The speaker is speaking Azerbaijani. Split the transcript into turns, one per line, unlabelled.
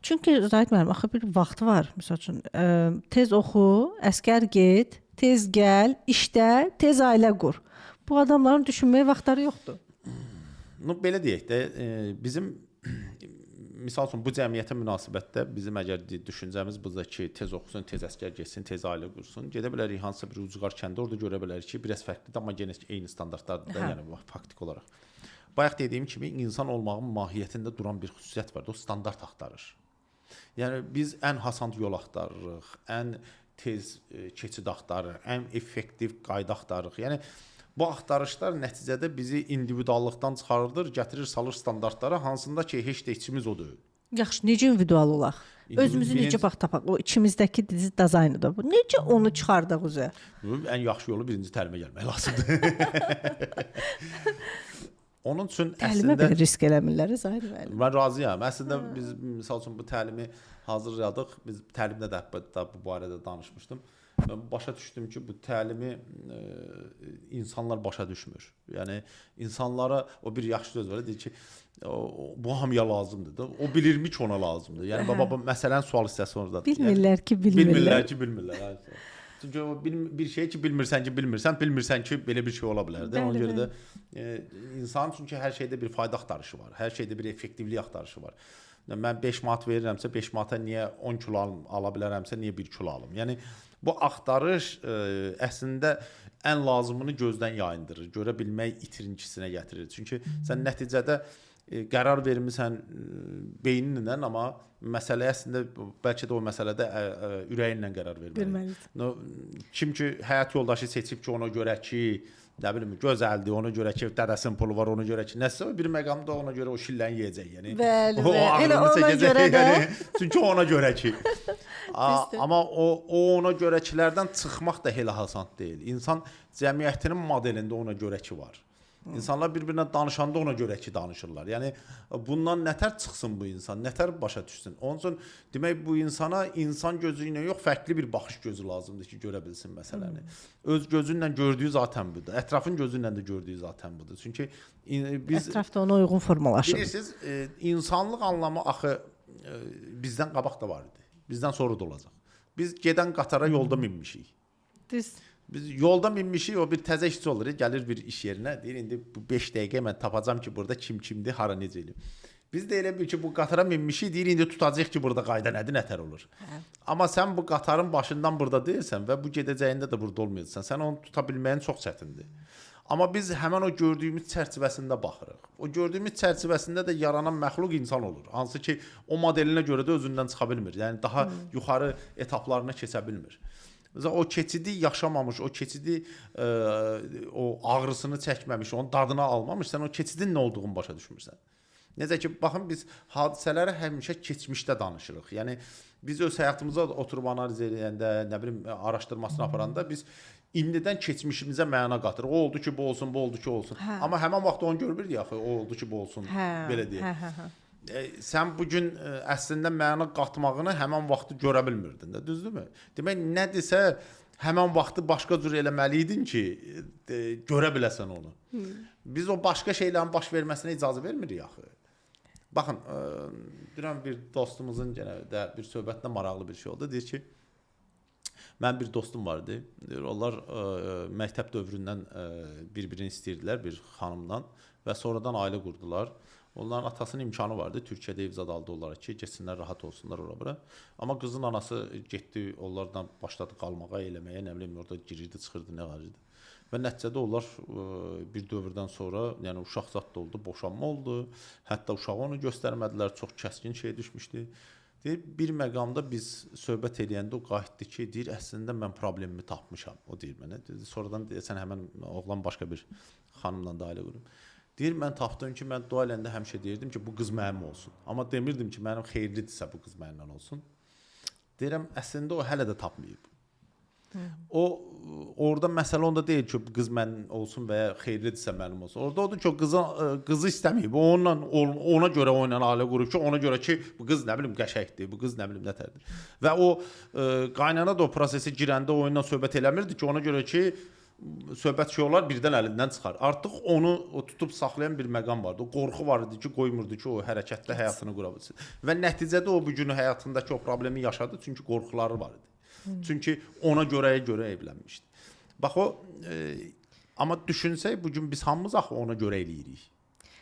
Çünki Zahid müəllim, axı bir vaxtı var. Məsəl üçün, tez oxu, əsgər get, tez gəl, işlə, tez ailə qur. Bu adamların düşünməyə vaxtları yoxdur.
Belə deyək də, bizim misal üçün bu cəmiyyətə münasibətdə bizim əgər düşüncəmiz budur ki, tez oxusun, tez əsgər getsin, tez ailə qursun, gedə bilərik hansısa bir ucqar kəndə, orada görə bilərik ki, biraz fərqlidir, amma yenə eyni standartlardır da, yəni faktik olaraq. Bayaq dediyim kimi insan olmağın mahiyyətində duran bir xüsusiyyət var, o standart axtarır. Yəni biz ən hasant yol axtarırıq, ən tez keçid axtarırıq, ən effektiv qayda axtarırıq. Yəni bu axtarışlar nəticədə bizi individuallıqdan çıxarır, gətirir, salır standartlara, hansında ki, heç də içimiz o deyil.
Yaxşı, necə individual olaq? Özümüzü necə bax tapaq? O içimizdəki dizaynı da bu. Necə onu çıxardaq üzə?
Ən yaxşı yolu birinci təlimə gəlmək lazımdır. Onun üçün
təlimə belə risk eləmirlər, Zahid müəllim.
Mən razıyam. Əslində biz misal üçün bu təlimi hazırladıq. Biz təlimdə də bu barədə danışmışdım. Mən başa düşdüm ki, bu təlimi insanlar başa düşmür. Yəni insanlara o bir yaxşı söz var, deyir ki, bu hamıya lazımdır da. O bilirmi ki, ona lazımdır. Yəni baba məsələn sual hissəsi oradadır.
Bilmirlər ki, bilmirlər.
Bilmirlər ki, bilmirlər. Çünki o bir şey ki, bilmirsən ki, belə bir şey ola bilər də. Ona görə də insan çünki hər şeydə bir fayda axtarışı var. Hər şeydə bir effektivlik axtarışı var. Mən 5 manat verirəmsə, 5 manata niyə 10 kilo ala bilərəmsə, niyə 1 kilo alım? Yəni bu axtarış əslində ən lazımını gözdən yayındırır. Görə bilmək itirinkisinə gətirir. Çünki sən nəticədə qərar vermisən beyninlə, amma məsələ əslində bəlkə də o məsələdə ürəyinlə qərar verməlidir. Kim ki həyat yoldaşı seçib ki, ona görə ki, nə bilim, gözəldir, ona görə ki, dədəsinin pulu var, ona görə ki, nəsə bir məqamda ona görə o şilləni yeyəcək, yəni.
Bəli,
o ağrını çəkəcək, yəni. Çünki ona görə ki. Amma o ona görəkilərdən çıxmaq da elə hasant deyil. İnsan cəmiyyətinin modelində ona görə ki var. İnsanlar bir-birinə danışanda ona görə ki danışırlar. Yəni bundan nətər çıxsın bu insan, nətər başa düşsün. Onun üçün demək bu insana insan gözü ilə yox, fərqli bir baxış gözü lazımdır ki, görə bilsin məsələni. Öz gözü ilə gördüyü zaten budur. Ətrafın gözü ilə də gördüyü zaten budur. Çünki biz
ətrafda ona uyğun formalaşır.
Bilirsiniz, insanlıq anlamı axı bizdən qabaq da var idi. Bizdən sonra da olacaq. Biz gedən qatara yolda minmişik. Biz yolda minmişik, o bir təzə işçi olur, gəlir bir iş yerinə, deyir, indi bu 5 dəqiqə mən tapacam ki, burada kimdir, hara necə eləyim. Biz də elə bil ki, bu qatara minmişik, deyir, indi tutacaq ki, burada qayda nədir, nətər olur. Amma sən bu qatarın başından burada deyirsən və bu gedəcəyində də burada olmayacaqsan, sən onu tuta bilməyin çox çətindir. Amma biz həmən o gördüyümüz çərçivəsində baxırıq. O gördüyümüz çərçivəsində də yaranan məxluq insan olur. Hansı ki, o modelinə görə də özündən çıxa bilmir. Yəni, daha yuxarı etaplarına keçə bilmir. O keçidi yaşamamış, o keçidi o ağrısını çəkməmiş, onun dadını almamış, sən o keçidin nə olduğunu başa düşmürsən. Necə ki, baxın, biz hadisələri həmişə keçmişdə danışırıq. Yəni, biz öz həyatımıza oturub analiz edəndə, nə bilim, araşdırmasını aparanda biz indidən keçmişimizə məna qatırıq. O oldu ki, bu olsun, bu oldu ki, olsun. Amma həmən vaxt onu görmürük axı, o oldu ki, bu olsun, belə deyək. Sən bugün əslində məna qatmağını həmən vaxtı görə bilmirdin də, düzdürmü? Demək, nədirsə həmən vaxtı başqa cür eləməliydin ki, görə biləsən onu. Biz o başqa şeylərin baş verməsinə icazə vermirik axı. Baxın, deyirəm, bir dostumuzun genəldə bir söhbətlə maraqlı bir şey oldu. Deyir ki, mən bir dostum vardı. Onlar məktəb dövründən bir-birini istəyirdilər bir xanımdan və sonradan ailə qurdular. Onların atasının imkanı vardı. Türkiyədə ev zad aldı onlara ki, getsinlər, rahat olsunlar ora-bura. Amma qızın anası getdi, onlardan başladı qalmağa, eləməyə, nə bilim, orada girirdi, çıxırdı, nə qarıydı. Və nəticədə onlar bir dövrdən sonra, yəni uşaq zad da oldu, boşanma oldu. Hətta uşağı onu göstərmədilər, çox kəskin şey düşmüşdü. Deyir, bir məqamda biz söhbət eləyəndə o qayıtdı ki, deyir, əslində mən problemimi tapmışam, o deyir mənə. Sonradan deyəsən həmən oğlan başqa bir xanımla da ailə qurub. Deyir, mən tapdım ki, mən dua eləndə həmişə deyirdim ki, bu qız mənim olsun. Amma demirdim ki, mənim xeyirlidirsə bu qız mənimlə olsun. Deyirəm, əslində o hələ də tapmayıb. O, orada məsələ onda deyil ki, bu qız mənim olsun və ya xeyirlidirsə mənim olsun. Orada odur ki, o qızı istəməyib. Ona görə o ilə ailə qurub ki, ona görə ki, bu qız nə bilim qəşəkdir, bu qız nə bilim nətərdir. Və o qaynana da o prosesi girəndə o ilə söhbət eləmirdi ki, ona görə ki, söhbət şey olar, birdən əlindən çıxar. Artıq onu tutub saxlayan bir məqam vardı. O qorxu var idi ki, qoymurdu ki, o hərəkətdə həyatını qura bilsin. Və nəticədə o bu gün həyatındakı o problemi yaşadı, çünki qorxuları var idi. Çünki ona görə evlənmişdi. Bax o amma düşünsək bu gün biz hamımız axı ona görə eləyirik.